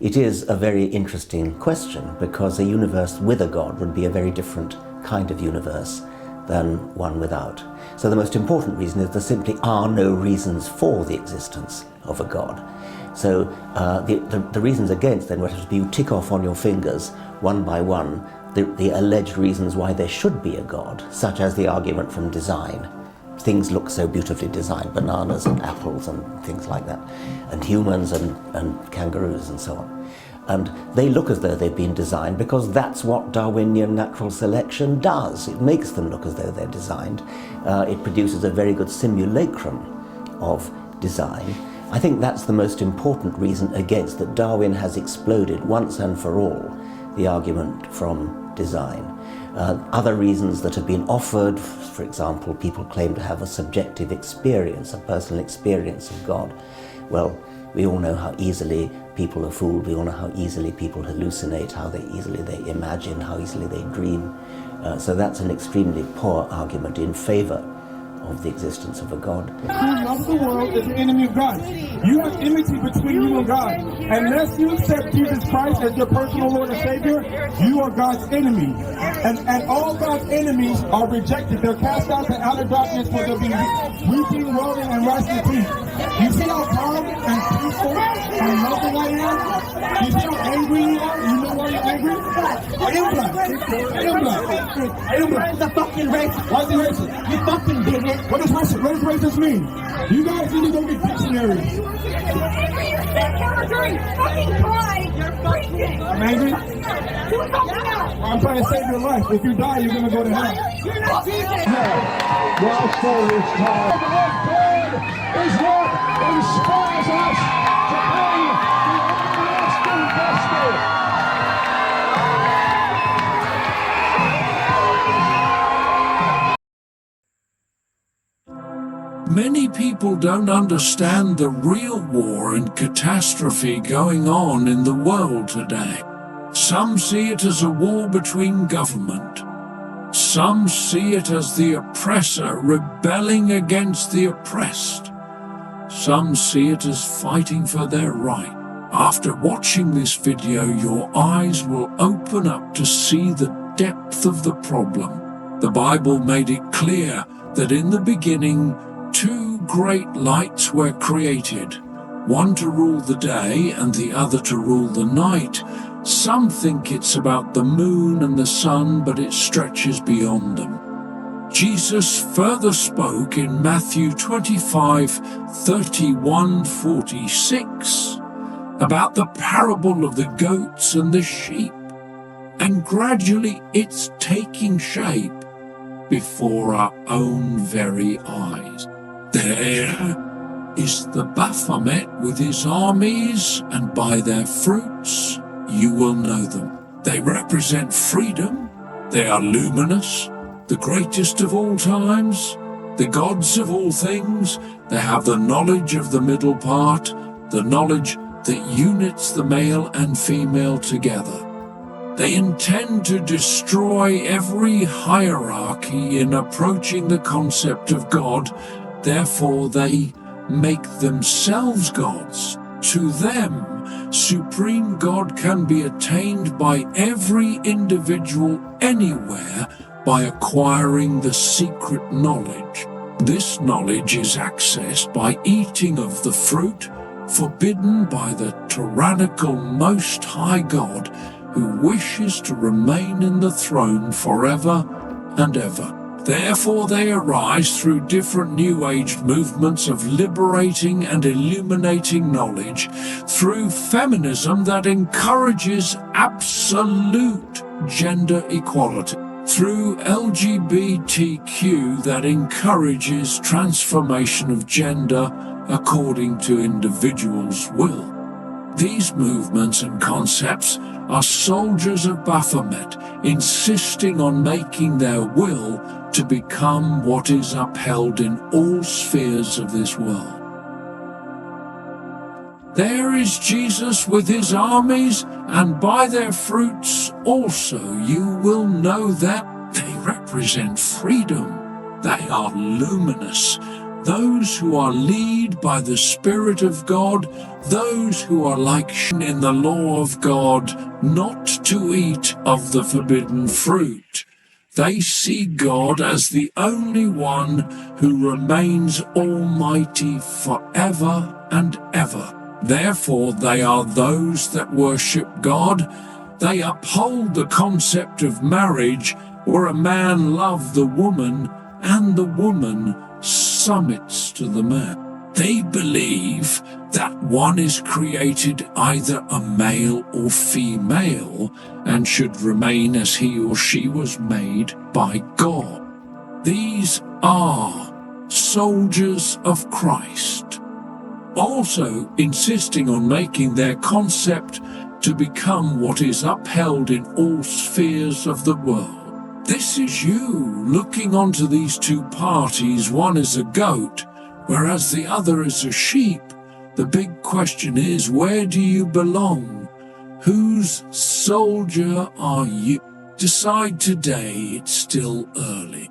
it is a very interesting question, because a universe with a God would be a very different kind of universe than one without. So the most important reason is there simply are no reasons for the existence of a God. So the reasons against then would have to be you tick off on your fingers one by one the alleged reasons why there should be a God, such as the argument from design. Things look so beautifully designed, bananas and apples and things like that, and humans and kangaroos and so on. And they look as though they've been designed because that's what Darwinian natural selection does. It makes them look as though they're designed. It produces a very good simulacrum of design. I think that's the most important reason against, that Darwin has exploded once and for all the argument from design. Other reasons that have been offered, for example, people claim to have a subjective experience, a personal experience of God. Well, we all know how easily people are fooled. We all know how easily people hallucinate, how easily they imagine, how easily they dream. So that's an extremely poor argument in favor of the existence of a God. Who loves the world is the enemy of God. You have enmity between you and God. Unless you accept Jesus Christ as your personal Lord and Savior, you are God's enemy. And all God's enemies are rejected. They're cast out to outer darkness where they'll be weeping, wailing, and gnashing teeth. You see how calm and peaceful and loving I am? You see how angry you are? You know why you're angry? I am black. I am black. I am black. The fucking racist. Why is he racist? You fucking bigot. What does racist mean? You guys need to go get dictionaries. You're fucking pride. You're freaking. I'm angry? I'm trying to save your life. If you die, you're going to go to hell. You're not Jesus. Well, for this time. The word is what inspires us to pay the everlasting gospel. Many people don't understand the real war and catastrophe going on in the world today. Some see it as a war between government. Some see it as the oppressor rebelling against the oppressed. Some see it as fighting for their right. After watching this video, your eyes will open up to see the depth of the problem. The Bible made it clear that in the beginning, two great lights were created, one to rule the day and the other to rule the night. Some think it's about the moon and the sun, but it stretches beyond them. Jesus further spoke in Matthew 25:31-46 about the parable of the goats and the sheep, and gradually it's taking shape before our own very eyes. There is the Baphomet with his armies, and by their fruits you will know them. They represent freedom. They are luminous, the greatest of all times, the gods of all things. They have the knowledge of the middle part, the knowledge that units the male and female together. They intend to destroy every hierarchy in approaching the concept of God. Therefore, they make themselves gods. To them, supreme God can be attained by every individual anywhere by acquiring the secret knowledge. This knowledge is accessed by eating of the fruit forbidden by the tyrannical Most High God, who wishes to remain in the throne forever and ever. Therefore they arise through different New Age movements of liberating and illuminating knowledge, through feminism that encourages absolute gender equality, through LGBTQ that encourages transformation of gender according to individuals' will. These movements and concepts are soldiers of Baphomet, insisting on making their will to become what is upheld in all spheres of this world. There is Jesus with his armies, and by their fruits also you will know that they represent freedom. They are luminous. those who are led by the Spirit of God, those who are like in the law of God, not to eat of the forbidden fruit. They see God as the only one who remains almighty forever and ever. Therefore, they are those that worship God. They uphold the concept of marriage, where a man loves the woman and the woman submits to the man. They believe that one is created either a male or female and should remain as he or she was made by God. These are soldiers of Christ, also insisting on making their concept to become what is upheld in all spheres of the world. This is you looking onto these two parties, one is a goat, whereas the other is a sheep. The big question is, where do you belong? Whose soldier are you? Decide today, it's still early.